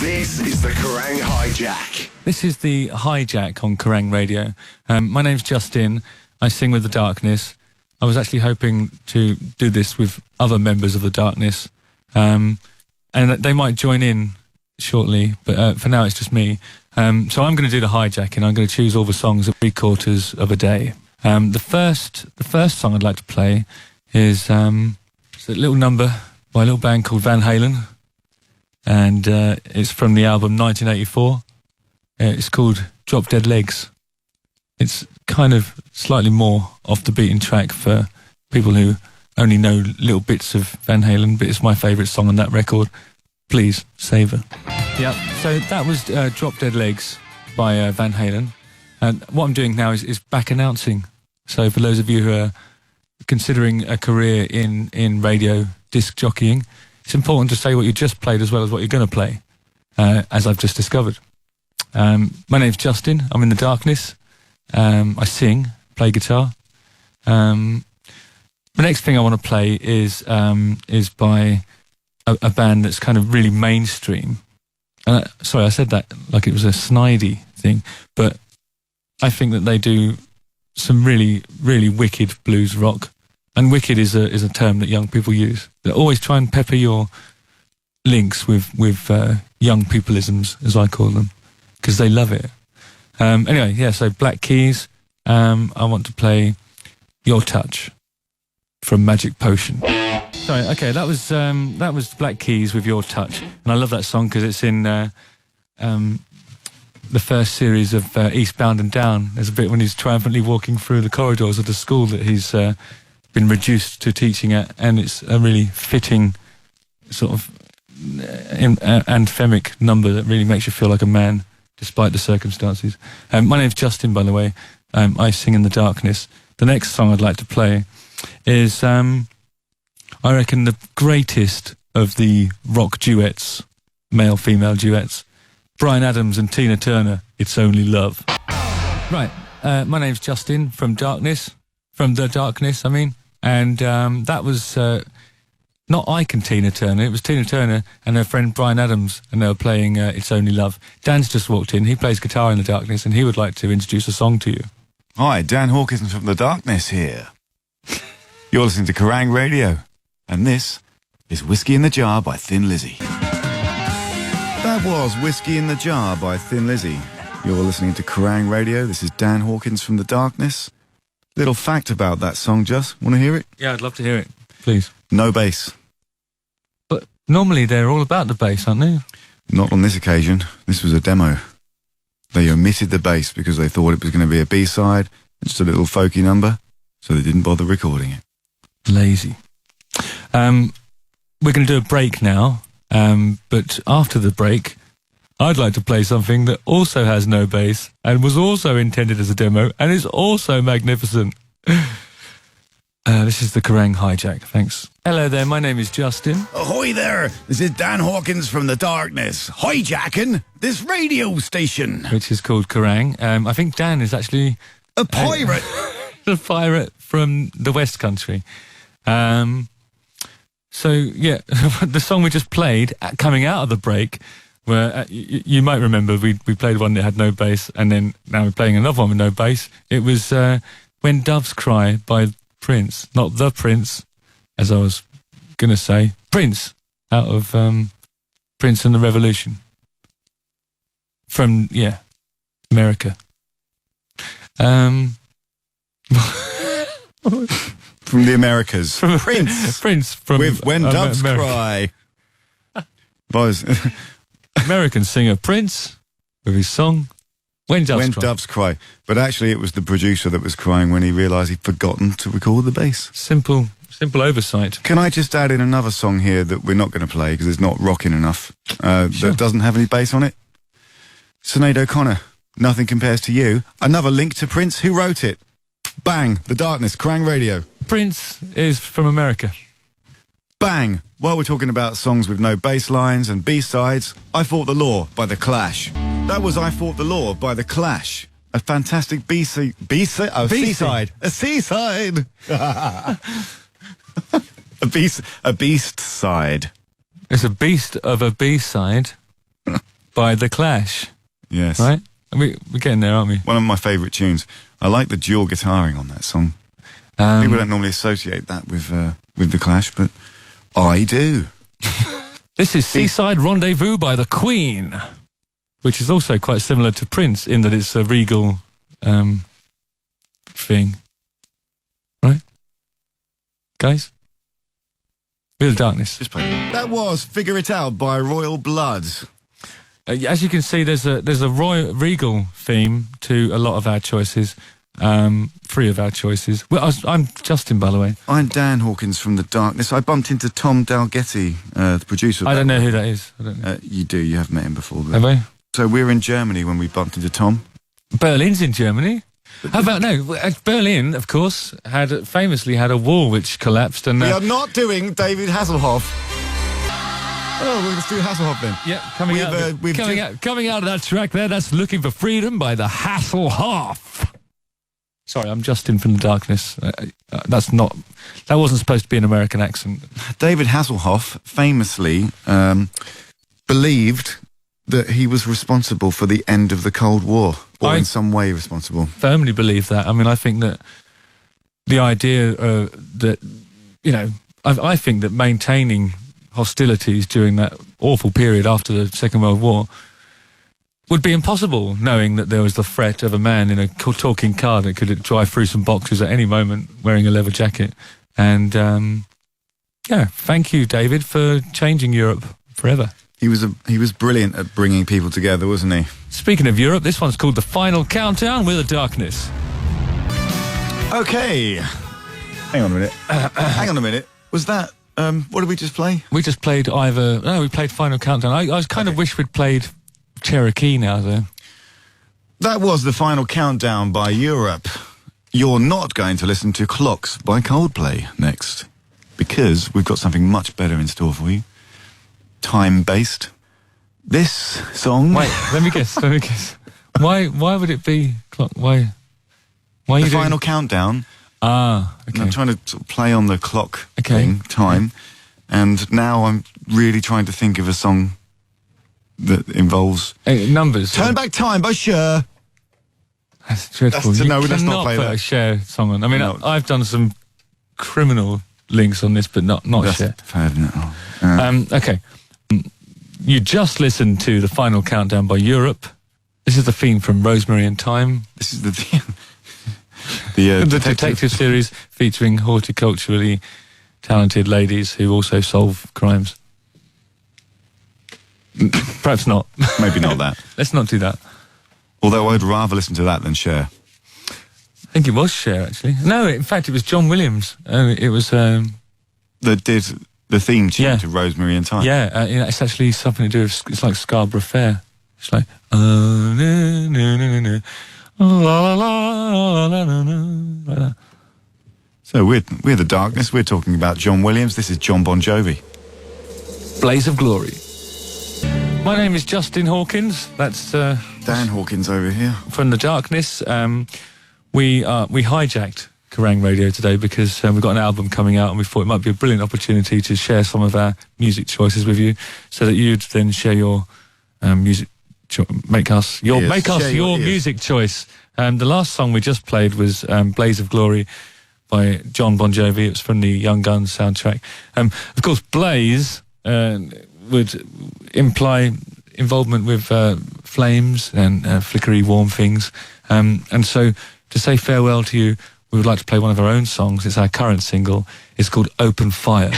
This is the Kerrang Hijack. This is the Hijack on Kerrang Radio. My name's Justin. I sing with The Darkness. I was actually hoping to do this with other members of The Darkness, and they might join in shortly, but for now it's just me. So I'm going to do the hijack, and I'm going to choose all the songs at 3/4 of a day. The first song I'd like to play is it's a little number by a little band called Van Halen, and it's from the album 1984. It's called Drop Dead Legs. It's kind of slightly more off the beaten track for people who only know little bits of Van Halen, but it's my favourite song on that record. Please savour. Yeah, so that was Drop Dead Legs by Van Halen. And what I'm doing now is back announcing. So for those of you who are considering a career in radio disc jockeying, it's important to say what you just played as well as what you're going to play, as I've just discovered. My name's Justin. I'm in The Darkness. I sing, play guitar. The next thing I want to play is by a band that's kind of really mainstream. Sorry, I said that like it was a snidey thing, but I think that they do some really, really wicked blues rock. And wicked is a term that young people use. They always try and pepper your links with young peopleisms, as I call them, because they love it. Anyway, yeah, so Black Keys. I want to play Your Touch from Magic Potion. Sorry, okay, that was Black Keys with Your Touch, and I love that song because it's in the first series of Eastbound and Down. There's a bit when he's triumphantly walking through the corridors of the school that he's been reduced to teaching at, and it's a really fitting sort of anthemic number that really makes you feel like a man despite the circumstances. My name's Justin, by the way. I sing in The Darkness. The next song I'd like to play is, I reckon, the greatest of the rock duets, male-female duets. Bryan Adams and Tina Turner, It's Only Love. Right, my name's Justin from The Darkness, I mean. And that was not Ike and Tina Turner, it was Tina Turner and her friend Bryan Adams, and they were playing It's Only Love. Dan's just walked in, he plays guitar in The Darkness, and he would like to introduce a song to you. Hi, Dan Hawkins from The Darkness here. You're listening to Kerrang Radio, and this is Whiskey in the Jar by Thin Lizzy. That was Whiskey in the Jar by Thin Lizzy. You're listening to Kerrang Radio. This is Dan Hawkins from The Darkness. Little fact about that song, Just. Want to hear it? Yeah, I'd love to hear it, please. No bass. But normally they're all about the bass, aren't they? Not on this occasion. This was a demo. They omitted the bass because they thought it was going to be a B-side, just a little folky number, so they didn't bother recording it. Lazy. We're going to do a break now, but after the break, I'd like to play something that also has no bass and was also intended as a demo and is also magnificent. This is the Kerrang Hijack. Thanks. Hello there, my name is Justin. Ahoy there, this is Dan Hawkins from The Darkness, hijacking this radio station. Which is called Kerrang. I think Dan is actually... A pirate. A pirate from the West Country. So, yeah, the song we just played, coming out of the break, where you might remember we played one that had no bass, and then now we're playing another one with no bass. It was When Doves Cry by Prince. Not The Prince, as I was going to say. Prince, out of Prince and the Revolution. From, yeah, America. From the Americas. From Prince. Prince from with When Doves America. Cry. Boys. American singer Prince with his song When Doves Cry. But actually it was the producer that was crying when he realised he'd forgotten to record the bass. Simple oversight. Can I just add in another song here that we're not going to play because it's not rocking enough, Sure. that doesn't have any bass on it? Sinead O'Connor, Nothing Compares to You. Another link to Prince. Who wrote it? Bang, The Darkness, Kerrang Radio. Prince is from America. Bang! While we're talking about songs with no bass lines and B-sides, I Fought the Law by The Clash. That was I Fought the Law by The Clash. A fantastic B-side. A C-side. A C-side. A beast side. It's a beast of a B-side. by The Clash. Yes. Right? We're getting there, aren't we? One of my favourite tunes. I like the dual guitaring on that song. People don't normally associate that with The Clash, but I do. This is Seaside Rendezvous by The Queen, which is also quite similar to Prince in that it's a Regal thing. Right? Guys? We're the Darkness. Just play it. That was Figure It Out by Royal Blood. As you can see, there's a Regal theme to a lot of our choices. 3 of our choices. Well, I'm Justin, by the way. I'm Dan Hawkins from The Darkness. I bumped into Tom Dalgetty, the producer. I don't know who that is. I don't know. You do. You have met him before. Have I? So we were in Germany when we bumped into Tom. Berlin's in Germany. How about Berlin, of course, famously had a wall which collapsed, and we are not doing David Hasselhoff. Oh, we'll just do Hasselhoff then. Yeah, coming out of that track there. That's "Looking for Freedom" by the Hasselhoff. Sorry, I'm Justin from The Darkness. That wasn't supposed to be an American accent. David Hasselhoff famously believed that he was responsible for the end of the Cold War, or in some way responsible. Firmly believe that. I mean, I think that the idea that, I think that maintaining hostilities during that awful period after the Second World War would be impossible, knowing that there was the threat of a man in a talking car that could drive through some boxes at any moment wearing a leather jacket. And, thank you, David, for changing Europe forever. He was brilliant at bringing people together, wasn't he? Speaking of Europe, this one's called The Final Countdown with The Darkness. Okay. Hang on a minute. Hang on a minute. Was that, what did we just play? We just played we played Final Countdown. I kind of wish we'd played Cherokee now, though. That was The Final Countdown by Europe. You're not going to listen to Clocks by Coldplay next, because we've got something much better in store for you. Time-based. This song... Wait, let me guess. Why would it be clock? Why are you The Final Countdown. Ah, okay. I'm trying to sort of play on the clock thing, time, and now I'm really trying to think of a song that involves... numbers. Turn Back Time by Cher. That's dreadful. Let's not put play that. a Cher song on. I mean, No. I've done some criminal links on this, but not Cher. Fair, no. Okay. You just listened to The Final Countdown by Europe. This is the theme from Rosemary and Thyme. This is the theme. The detective series featuring horticulturally talented ladies who also solve crimes. Perhaps not. Maybe not that. Let's not do that. Although I'd rather listen to that than Cher. I think it was Cher, actually. No, in fact, it was John Williams. It was... that did the theme tune to Rosemary and Thyme. Yeah, it's actually something to do with... It's like Scarborough Fair. It's like... na, na, na, na, la, la, la, la, la, la, like that. So we're The Darkness. We're talking about John Williams. This is John Bon Jovi. Blaze of Glory. My name is Justin Hawkins. That's Dan Hawkins over here. from The Darkness. We hijacked Kerrang Radio today because we've got an album coming out, and we thought it might be a brilliant opportunity to share some of our music choices with you, so that you'd then share your music. Make us your music choice. The last song we just played was "Blaze of Glory" by John Bon Jovi. It was from the Young Guns soundtrack. Of course, Blaze would imply involvement with flames and flickery, warm things. And so, to say farewell to you, we would like to play one of our own songs. It's our current single. It's called "Open Fire."